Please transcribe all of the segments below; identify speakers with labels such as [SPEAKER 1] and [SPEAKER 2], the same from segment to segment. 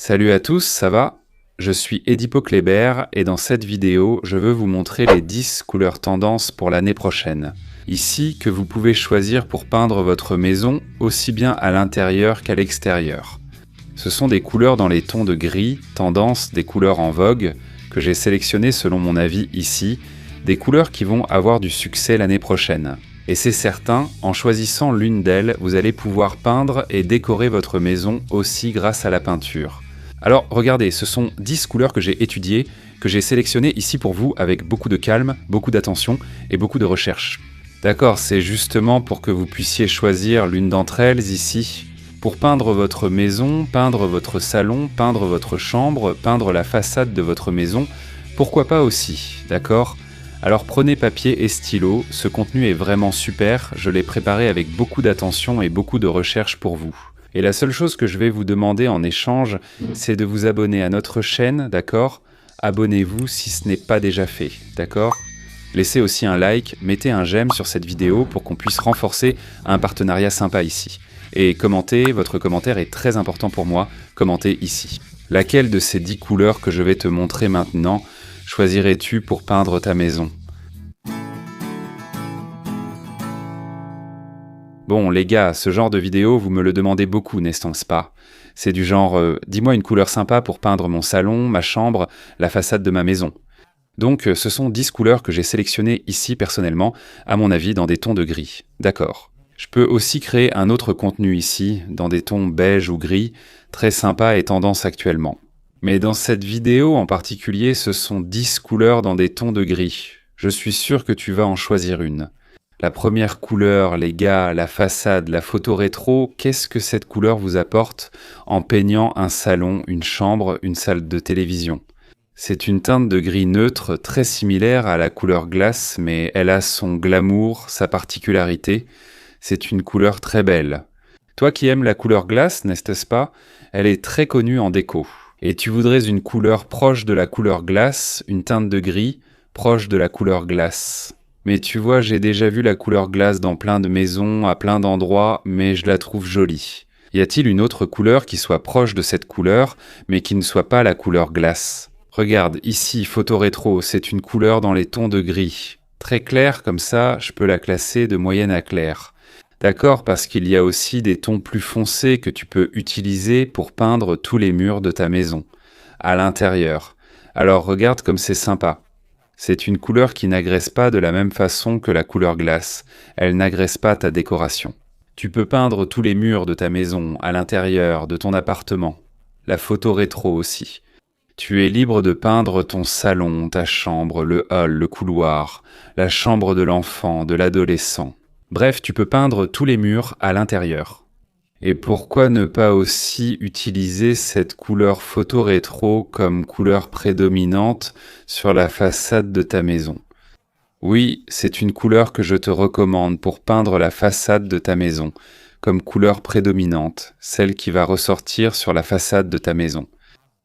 [SPEAKER 1] Salut à tous, ça va? Je suis Edipo Kléber et dans cette vidéo, je veux vous montrer les 10 couleurs tendances pour l'année prochaine. Ici, que vous pouvez choisir pour peindre votre maison aussi bien à l'intérieur qu'à l'extérieur. Ce sont des couleurs dans les tons de gris, tendance, des couleurs en vogue, que j'ai sélectionnées selon mon avis ici, des couleurs qui vont avoir du succès l'année prochaine. Et c'est certain, en choisissant l'une d'elles, vous allez pouvoir peindre et décorer votre maison aussi grâce à la peinture. Alors regardez, ce sont 10 couleurs que j'ai étudiées, que j'ai sélectionnées ici pour vous avec beaucoup de calme, beaucoup d'attention et beaucoup de recherche. D'accord, c'est justement pour que vous puissiez choisir l'une d'entre elles ici. Pour peindre votre maison, peindre votre salon, peindre votre chambre, peindre la façade de votre maison, pourquoi pas aussi, d'accord ? Alors prenez papier et stylo, ce contenu est vraiment super, je l'ai préparé avec beaucoup d'attention et beaucoup de recherche pour vous. Et la seule chose que je vais vous demander en échange, c'est de vous abonner à notre chaîne, d'accord ? Abonnez-vous si ce n'est pas déjà fait, d'accord ? Laissez aussi un like, mettez un j'aime sur cette vidéo pour qu'on puisse renforcer un partenariat sympa ici. Et commentez, votre commentaire est très important pour moi, commentez ici. Laquelle de ces 10 couleurs que je vais te montrer maintenant choisirais-tu pour peindre ta maison ? Bon les gars, ce genre de vidéo, vous me le demandez beaucoup, n'est-ce pas ? C'est du genre, dis-moi une couleur sympa pour peindre mon salon, ma chambre, la façade de ma maison. Donc ce sont 10 couleurs que j'ai sélectionnées ici personnellement, à mon avis dans des tons de gris. D'accord. Je peux aussi créer un autre contenu ici, dans des tons beige ou gris, très sympa et tendance actuellement. Mais dans cette vidéo en particulier, ce sont 10 couleurs dans des tons de gris. Je suis sûr que tu vas en choisir une. La première couleur, les gars, la façade, la photo rétro, qu'est-ce que cette couleur vous apporte en peignant un salon, une chambre, une salle de télévision ? C'est une teinte de gris neutre très similaire à la couleur glace, mais elle a son glamour, sa particularité. C'est une couleur très belle. Toi qui aimes la couleur glace, n'est-ce pas ? Elle est très connue en déco. Et tu voudrais une couleur proche de la couleur glace, une teinte de gris proche de la couleur glace. Mais tu vois, j'ai déjà vu la couleur glace dans plein de maisons, à plein d'endroits, mais je la trouve jolie. Y a-t-il une autre couleur qui soit proche de cette couleur, mais qui ne soit pas la couleur glace ? Regarde, ici, photo rétro, c'est une couleur dans les tons de gris. Très claire, comme ça, je peux la classer de moyenne à claire. D'accord, parce qu'il y a aussi des tons plus foncés que tu peux utiliser pour peindre tous les murs de ta maison, à l'intérieur. Alors regarde comme c'est sympa. C'est une couleur qui n'agresse pas de la même façon que la couleur glace. Elle n'agresse pas ta décoration. Tu peux peindre tous les murs de ta maison, à l'intérieur, de ton appartement. La photo rétro aussi. Tu es libre de peindre ton salon, ta chambre, le hall, le couloir, la chambre de l'enfant, de l'adolescent. Bref, tu peux peindre tous les murs à l'intérieur. Et pourquoi ne pas aussi utiliser cette couleur photo rétro comme couleur prédominante sur la façade de ta maison ? Oui, c'est une couleur que je te recommande pour peindre la façade de ta maison, comme couleur prédominante, celle qui va ressortir sur la façade de ta maison.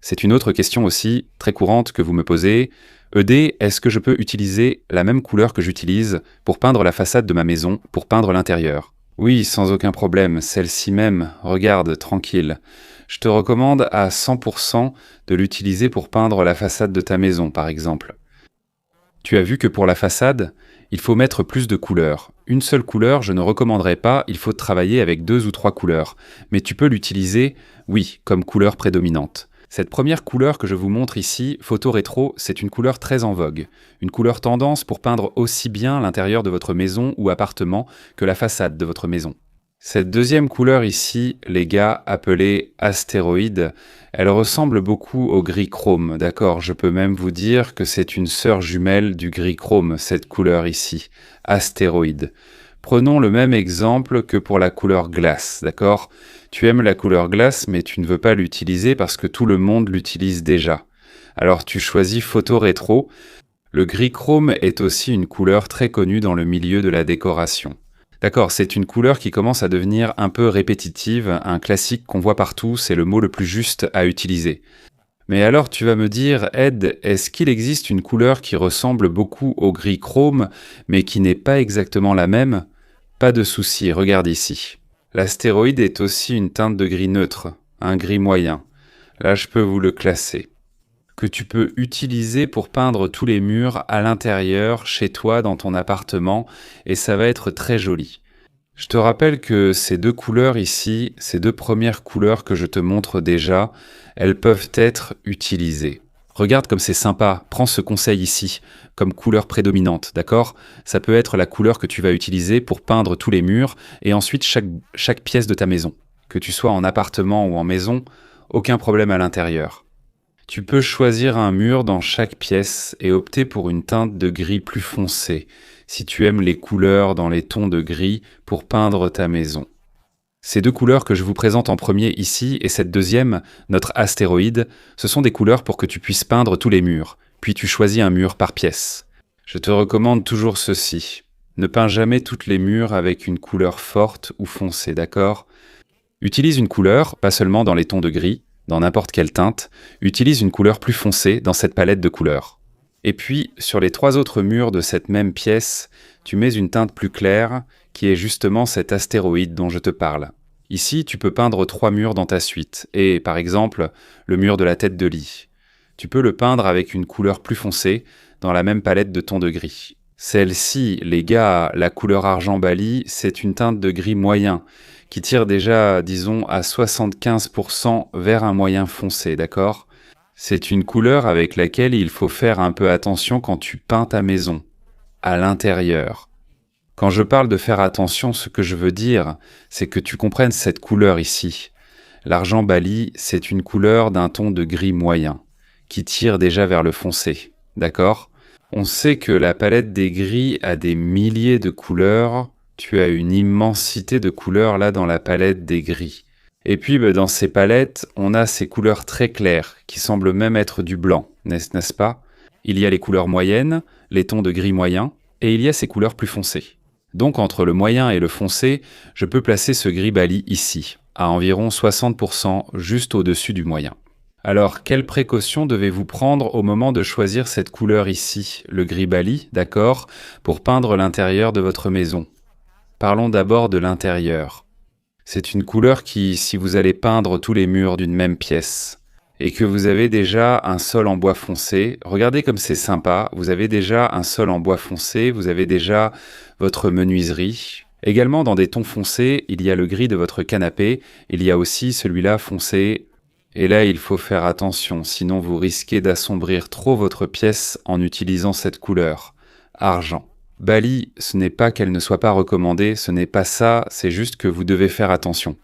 [SPEAKER 1] C'est une autre question aussi, très courante, que vous me posez. ED, est-ce que je peux utiliser la même couleur que j'utilise pour peindre la façade de ma maison, pour peindre l'intérieur ? Oui, sans aucun problème, celle-ci même, regarde, tranquille. Je te recommande à 100% de l'utiliser pour peindre la façade de ta maison, par exemple. Tu as vu que pour la façade, il faut mettre plus de couleurs. Une seule couleur, je ne recommanderais pas, il faut travailler avec 2 ou 3 couleurs. Mais tu peux l'utiliser, oui, comme couleur prédominante. Cette première couleur que je vous montre ici, photo rétro, c'est une couleur très en vogue. Une couleur tendance pour peindre aussi bien l'intérieur de votre maison ou appartement que la façade de votre maison. Cette deuxième couleur ici, les gars, appelée astéroïde, elle ressemble beaucoup au gris chrome, d'accord ? Je peux même vous dire que c'est une sœur jumelle du gris chrome, cette couleur ici, astéroïde. Prenons le même exemple que pour la couleur glace, d'accord ? Tu aimes la couleur glace, mais tu ne veux pas l'utiliser parce que tout le monde l'utilise déjà. Alors tu choisis photo rétro. Le gris chrome est aussi une couleur très connue dans le milieu de la décoration. D'accord, c'est une couleur qui commence à devenir un peu répétitive, un classique qu'on voit partout, c'est le mot le plus juste à utiliser. Mais alors tu vas me dire, Ed, est-ce qu'il existe une couleur qui ressemble beaucoup au gris chrome, mais qui n'est pas exactement la même ? Pas de souci, regarde ici. L'astéroïde est aussi une teinte de gris neutre, un gris moyen. Là, je peux vous le classer. Que tu peux utiliser pour peindre tous les murs à l'intérieur, chez toi, dans ton appartement, et ça va être très joli. Je te rappelle que ces deux couleurs ici, ces deux premières couleurs que je te montre déjà, elles peuvent être utilisées. Regarde comme c'est sympa, prends ce conseil ici, comme couleur prédominante, d'accord? Ça peut être la couleur que tu vas utiliser pour peindre tous les murs, et ensuite chaque pièce de ta maison. Que tu sois en appartement ou en maison, aucun problème à l'intérieur. Tu peux choisir un mur dans chaque pièce et opter pour une teinte de gris plus foncé, si tu aimes les couleurs dans les tons de gris pour peindre ta maison. Ces deux couleurs que je vous présente en premier ici et cette deuxième, notre astéroïde, ce sont des couleurs pour que tu puisses peindre tous les murs, puis tu choisis un mur par pièce. Je te recommande toujours ceci. Ne peins jamais toutes les murs avec une couleur forte ou foncée, d'accord? Utilise une couleur, pas seulement dans les tons de gris, dans n'importe quelle teinte, utilise une couleur plus foncée dans cette palette de couleurs. Et puis, sur les 3 autres murs de cette même pièce, tu mets une teinte plus claire, qui est justement cet astéroïde dont je te parle. Ici, tu peux peindre 3 murs dans ta suite, et par exemple, le mur de la tête de lit. Tu peux le peindre avec une couleur plus foncée, dans la même palette de tons de gris. Celle-ci, les gars, la couleur argent Bali, c'est une teinte de gris moyen, qui tire déjà, disons, à 75% vers un moyen foncé, d'accord? C'est une couleur avec laquelle il faut faire un peu attention quand tu peins ta maison, à l'intérieur. Quand je parle de faire attention, ce que je veux dire, c'est que tu comprennes cette couleur ici. L'argent Bali, c'est une couleur d'un ton de gris moyen, qui tire déjà vers le foncé, d'accord? On sait que la palette des gris a des milliers de couleurs. Tu as une immensité de couleurs là dans la palette des gris. Et puis dans ces palettes, on a ces couleurs très claires, qui semblent même être du blanc, n'est-ce pas? Il y a les couleurs moyennes, les tons de gris moyen, et il y a ces couleurs plus foncées. Donc entre le moyen et le foncé, je peux placer ce gris Bali ici, à environ 60%, juste au-dessus du moyen. Alors, quelles précautions devez-vous prendre au moment de choisir cette couleur ici, le gris Bali, d'accord, pour peindre l'intérieur de votre maison? Parlons d'abord de l'intérieur. C'est une couleur qui, si vous allez peindre tous les murs d'une même pièce, et que vous avez déjà un sol en bois foncé, regardez comme c'est sympa, vous avez déjà un sol en bois foncé, vous avez déjà votre menuiserie. Également dans des tons foncés, il y a le gris de votre canapé, il y a aussi celui-là foncé. Et là, il faut faire attention, sinon vous risquez d'assombrir trop votre pièce en utilisant cette couleur. Argent. Bali, ce n'est pas qu'elle ne soit pas recommandée, ce n'est pas ça, c'est juste que vous devez faire attention.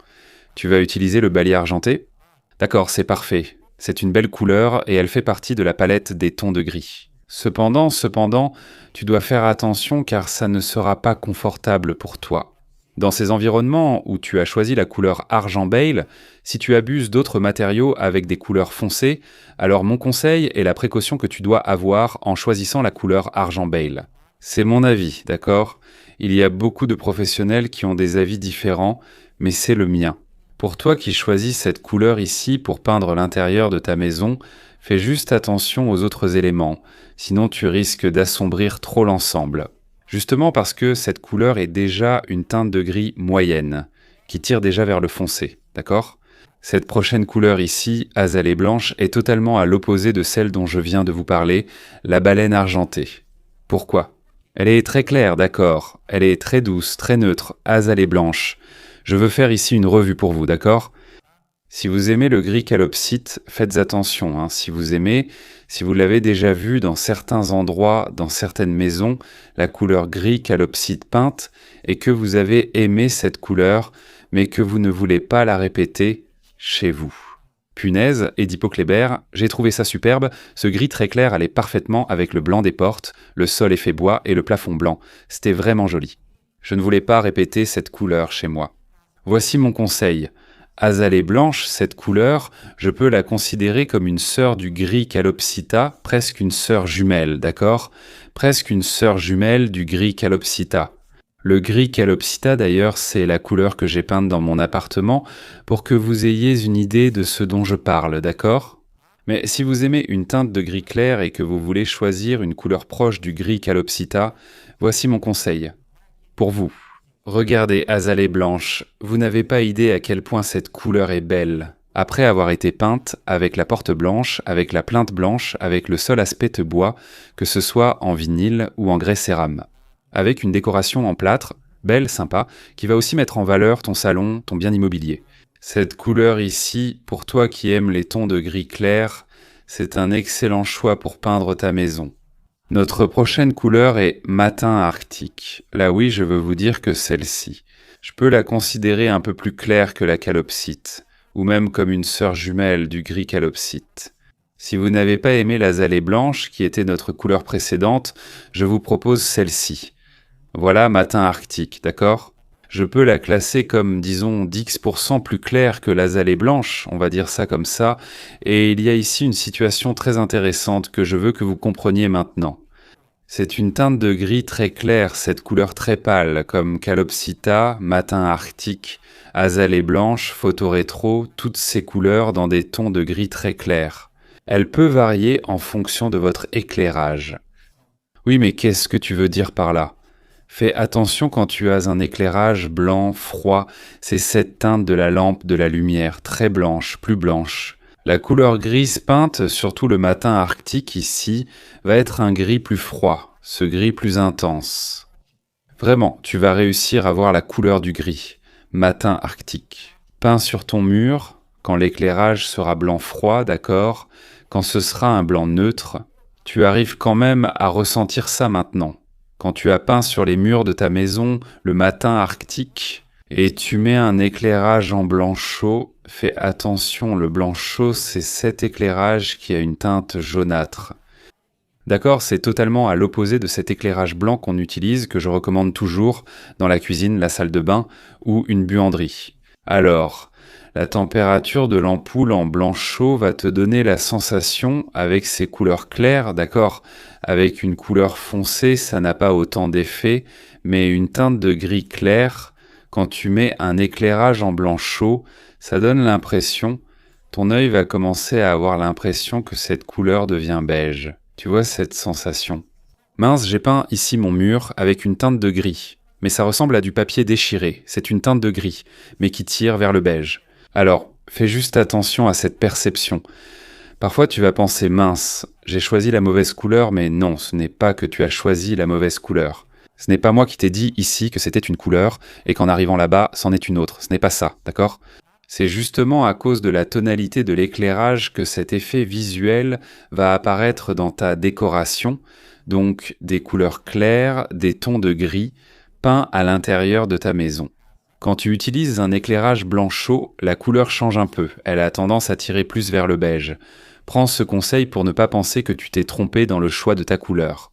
[SPEAKER 1] Tu vas utiliser le Bali argenté? D'accord, c'est parfait. C'est une belle couleur et elle fait partie de la palette des tons de gris. Cependant, tu dois faire attention car ça ne sera pas confortable pour toi. Dans ces environnements où tu as choisi la couleur argent bale, si tu abuses d'autres matériaux avec des couleurs foncées, alors mon conseil est la précaution que tu dois avoir en choisissant la couleur argent bale. C'est mon avis, d'accord? Il y a beaucoup de professionnels qui ont des avis différents, mais c'est le mien. Pour toi qui choisis cette couleur ici pour peindre l'intérieur de ta maison, fais juste attention aux autres éléments, sinon tu risques d'assombrir trop l'ensemble. Justement parce que cette couleur est déjà une teinte de gris moyenne, qui tire déjà vers le foncé, d'accord? Cette prochaine couleur ici, azalée blanche, est totalement à l'opposé de celle dont je viens de vous parler, la baleine argentée. Pourquoi? Elle est très claire, d'accord? Elle est très douce, très neutre, azalée blanche. Je veux faire ici une revue pour vous, d'accord? Si vous aimez le gris calopsite, faites attention, si vous l'avez déjà vu dans certains endroits, dans certaines maisons, la couleur gris calopsite peinte, et que vous avez aimé cette couleur, mais que vous ne voulez pas la répéter chez vous. Punaise, Edipo Kléber, j'ai trouvé ça superbe, ce gris très clair allait parfaitement avec le blanc des portes, le sol effet bois et le plafond blanc, c'était vraiment joli. Je ne voulais pas répéter cette couleur chez moi. Voici mon conseil. Azalée blanche, cette couleur, je peux la considérer comme une sœur du gris calopsita, presque une sœur jumelle, d'accord? Presque une sœur jumelle du gris calopsita. Le gris calopsita, d'ailleurs, c'est la couleur que j'ai peinte dans mon appartement pour que vous ayez une idée de ce dont je parle, d'accord? Mais si vous aimez une teinte de gris clair et que vous voulez choisir une couleur proche du gris calopsita, voici mon conseil. Pour vous. Regardez azalée blanche, vous n'avez pas idée à quel point cette couleur est belle. après avoir été peinte avec la porte blanche, avec la plinthe blanche, avec le seul aspect de bois, que ce soit en vinyle ou en grès cérame. Avec une décoration en plâtre, belle, sympa, qui va aussi mettre en valeur ton salon, ton bien immobilier. Cette couleur ici, pour toi qui aimes les tons de gris clair, c'est un excellent choix pour peindre ta maison. Notre prochaine couleur est Matin Arctique. Là oui, je veux vous dire que celle-ci. Je peux la considérer un peu plus claire que la calopsite, ou même comme une sœur jumelle du gris calopsite. Si vous n'avez pas aimé l'azalée blanche, qui était notre couleur précédente, je vous propose celle-ci. Voilà Matin Arctique, d'accord ? Je peux la classer comme, disons, 10% plus claire que l'azalée blanche, on va dire ça comme ça, et il y a ici une situation très intéressante que je veux que vous compreniez maintenant. C'est une teinte de gris très claire, cette couleur très pâle, comme Calopsita, Matin Arctique, azalée blanche, photo rétro, toutes ces couleurs dans des tons de gris très clairs. Elle peut varier en fonction de votre éclairage. Oui, mais qu'est-ce que tu veux dire par là ? Fais attention quand tu as un éclairage blanc, froid, c'est cette teinte de la lampe de la lumière, très blanche, plus blanche. La couleur grise peinte, surtout le Matin Arctique ici, va être un gris plus froid, ce gris plus intense. Vraiment, tu vas réussir à voir la couleur du gris, Matin Arctique. Peins sur ton mur, quand l'éclairage sera blanc froid, d'accord, quand ce sera un blanc neutre, tu arrives quand même à ressentir ça maintenant. Quand tu as peint sur les murs de ta maison le Matin Arctique et tu mets un éclairage en blanc chaud, fais attention, le blanc chaud, c'est cet éclairage qui a une teinte jaunâtre. D'accord, c'est totalement à l'opposé de cet éclairage blanc qu'on utilise, que je recommande toujours dans la cuisine, la salle de bain ou une buanderie. Alors, la température de l'ampoule en blanc chaud va te donner la sensation, avec ces couleurs claires, d'accord, avec une couleur foncée, ça n'a pas autant d'effet, mais une teinte de gris clair, quand tu mets un éclairage en blanc chaud, ça donne l'impression, ton œil va commencer à avoir l'impression que cette couleur devient beige. Tu vois cette sensation ? Mince, j'ai peint ici mon mur avec une teinte de gris, mais ça ressemble à du papier déchiré, c'est une teinte de gris, mais qui tire vers le beige. Alors, fais juste attention à cette perception. Parfois tu vas penser, mince, j'ai choisi la mauvaise couleur, mais non, ce n'est pas que tu as choisi la mauvaise couleur. Ce n'est pas moi qui t'ai dit ici que c'était une couleur, et qu'en arrivant là-bas, c'en est une autre. Ce n'est pas ça, d'accord ? C'est justement à cause de la tonalité de l'éclairage que cet effet visuel va apparaître dans ta décoration, donc des couleurs claires, des tons de gris, peints à l'intérieur de ta maison. Quand tu utilises un éclairage blanc chaud, la couleur change un peu, elle a tendance à tirer plus vers le beige. Prends ce conseil pour ne pas penser que tu t'es trompé dans le choix de ta couleur.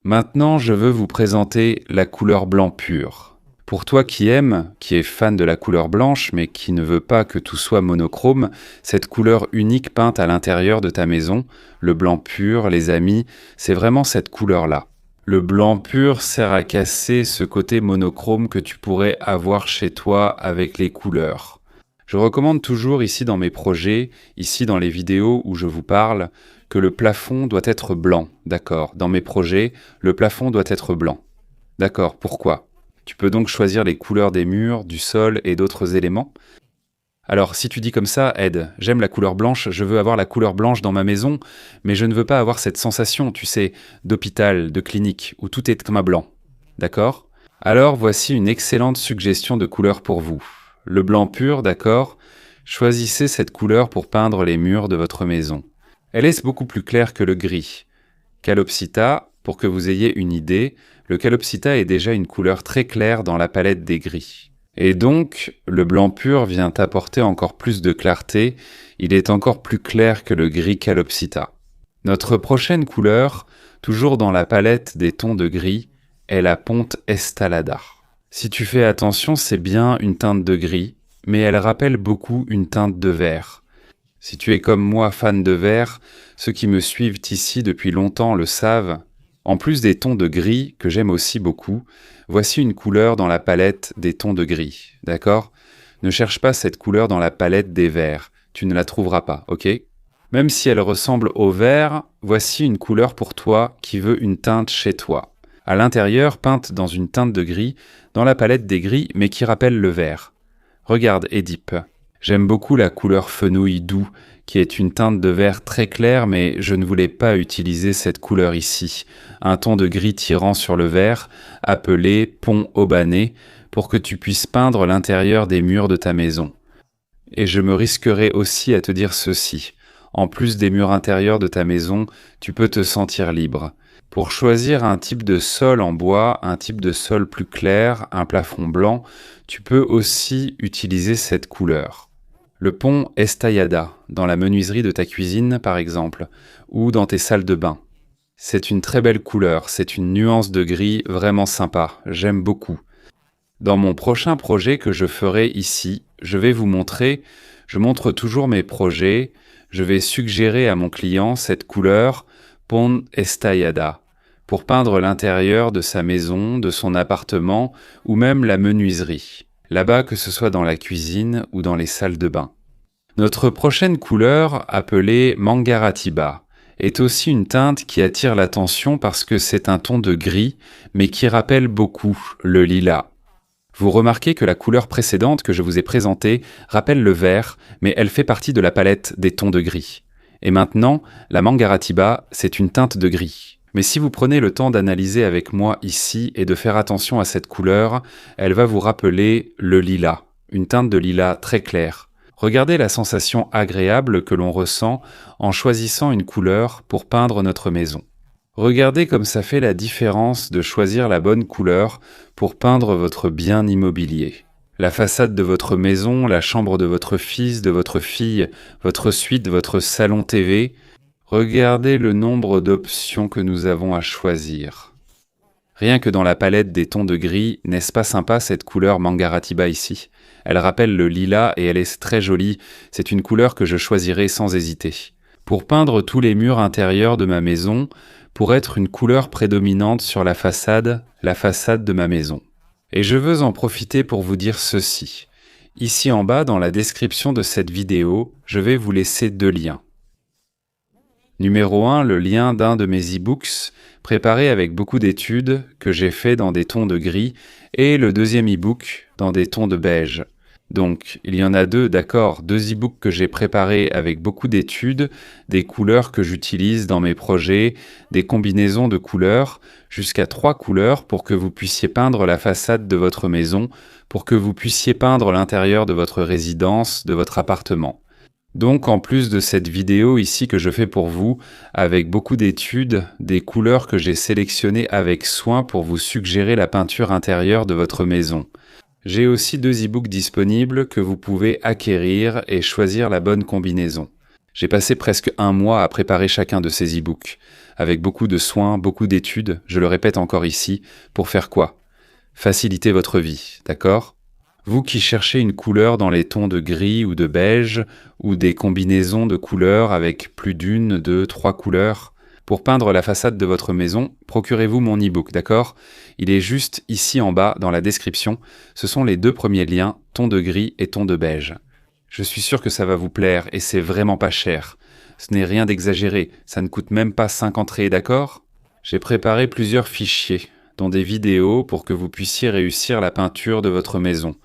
[SPEAKER 1] Maintenant, je veux vous présenter la couleur blanc pur. Pour toi qui aimes, qui est fan de la couleur blanche, mais qui ne veut pas que tout soit monochrome, cette couleur unique peinte à l'intérieur de ta maison, le blanc pur, les amis, c'est vraiment cette couleur-là. Le blanc pur sert à casser ce côté monochrome que tu pourrais avoir chez toi avec les couleurs. Je recommande toujours ici dans mes projets, ici dans les vidéos où je vous parle, que le plafond doit être blanc, d'accord ? Dans mes projets, le plafond doit être blanc. D'accord, pourquoi ? Tu peux donc choisir les couleurs des murs, du sol et d'autres éléments. Alors, si tu dis comme ça, Ed, j'aime la couleur blanche, je veux avoir la couleur blanche dans ma maison, mais je ne veux pas avoir cette sensation, tu sais, d'hôpital, de clinique, où tout est comme à blanc. D'accord ? Alors, voici une excellente suggestion de couleur pour vous. Le blanc pur, d'accord ? Choisissez cette couleur pour peindre les murs de votre maison. Elle est beaucoup plus claire que le gris. Calopsita, pour que vous ayez une idée, le Calopsita est déjà une couleur très claire dans la palette des gris. Et donc, le blanc pur vient apporter encore plus de clarté, il est encore plus clair que le gris Calopsita. Notre prochaine couleur, toujours dans la palette des tons de gris, est la ponte Estalada. Si tu fais attention, c'est bien une teinte de gris, mais elle rappelle beaucoup une teinte de vert. Si tu es comme moi fan de vert, ceux qui me suivent ici depuis longtemps le savent. En plus des tons de gris, que j'aime aussi beaucoup, voici une couleur dans la palette des tons de gris, d'accord ? Ne cherche pas cette couleur dans la palette des verts, tu ne la trouveras pas, ok ? Même si elle ressemble au vert, voici une couleur pour toi qui veut une teinte chez toi. À l'intérieur, peinte dans une teinte de gris, dans la palette des gris, mais qui rappelle le vert. Regarde, Édipe. J'aime beaucoup la couleur fenouil doux, qui est une teinte de vert très clair, mais je ne voulais pas utiliser cette couleur ici. Un ton de gris tirant sur le vert, appelé pont aubané, pour que tu puisses peindre l'intérieur des murs de ta maison. Et je me risquerai aussi à te dire ceci. En plus des murs intérieurs de ta maison, tu peux te sentir libre. Pour choisir un type de sol en bois, un type de sol plus clair, un plafond blanc, tu peux aussi utiliser cette couleur. Le pont Estallada, dans la menuiserie de ta cuisine par exemple, ou dans tes salles de bain. C'est une très belle couleur, c'est une nuance de gris vraiment sympa, j'aime beaucoup. Dans mon prochain projet que je ferai ici, je vais vous montrer, je montre toujours mes projets, je vais suggérer à mon client cette couleur Pont Estallada pour peindre l'intérieur de sa maison, de son appartement ou même la menuiserie, là-bas que ce soit dans la cuisine ou dans les salles de bain. Notre prochaine couleur, appelée Mangaratiba, est aussi une teinte qui attire l'attention parce que c'est un ton de gris, mais qui rappelle beaucoup le lilas. Vous remarquez que la couleur précédente que je vous ai présentée rappelle le vert, mais elle fait partie de la palette des tons de gris. Et maintenant, la Mangaratiba, c'est une teinte de gris. Mais si vous prenez le temps d'analyser avec moi ici et de faire attention à cette couleur, elle va vous rappeler le lilas, une teinte de lilas très claire. Regardez la sensation agréable que l'on ressent en choisissant une couleur pour peindre notre maison. Regardez comme ça fait la différence de choisir la bonne couleur pour peindre votre bien immobilier. La façade de votre maison, la chambre de votre fils, de votre fille, votre suite, votre salon TV. Regardez le nombre d'options que nous avons à choisir. Rien que dans la palette des tons de gris, n'est-ce pas sympa cette couleur Mangaratiba ici? Elle rappelle le lilas et elle est très jolie, c'est une couleur que je choisirai sans hésiter. Pour peindre tous les murs intérieurs de ma maison, pour être une couleur prédominante sur la façade de ma maison. Et je veux en profiter pour vous dire ceci. Ici en bas, dans la description de cette vidéo, je vais vous laisser 2 liens. Numéro 1, le lien d'un de mes e-books, préparé avec beaucoup d'études, que j'ai fait dans des tons de gris, et le deuxième e-book dans des tons de beige. Donc, il y en a 2, d'accord, 2 e-books que j'ai préparés avec beaucoup d'études, des couleurs que j'utilise dans mes projets, des combinaisons de couleurs, jusqu'à 3 couleurs pour que vous puissiez peindre la façade de votre maison, pour que vous puissiez peindre l'intérieur de votre résidence, de votre appartement. Donc, en plus de cette vidéo ici que je fais pour vous, avec beaucoup d'études, des couleurs que j'ai sélectionnées avec soin pour vous suggérer la peinture intérieure de votre maison. J'ai aussi 2 e-books disponibles que vous pouvez acquérir et choisir la bonne combinaison. J'ai passé presque 1 mois à préparer chacun de ces e-books, avec beaucoup de soins, beaucoup d'études, je le répète encore ici, pour faire quoi? Faciliter votre vie, d'accord? Vous qui cherchez une couleur dans les tons de gris ou de beige, ou des combinaisons de couleurs avec plus d'1, 2, 3 couleurs, pour peindre la façade de votre maison, procurez-vous mon e-book, d'accord? Il est juste ici en bas, dans la description. Ce sont les 2 premiers liens, ton de gris et ton de beige. Je suis sûr que ça va vous plaire et c'est vraiment pas cher. Ce n'est rien d'exagéré, ça ne coûte même pas 5 entrées, d'accord? J'ai préparé plusieurs fichiers, dont des vidéos pour que vous puissiez réussir la peinture de votre maison.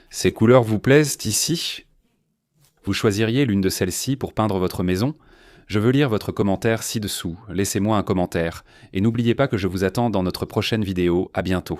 [SPEAKER 1] Ces couleurs vous plaisent ici? Vous choisiriez l'une de celles-ci pour peindre votre maison? Je veux lire votre commentaire ci-dessous, laissez-moi un commentaire, et n'oubliez pas que je vous attends dans notre prochaine vidéo, à bientôt.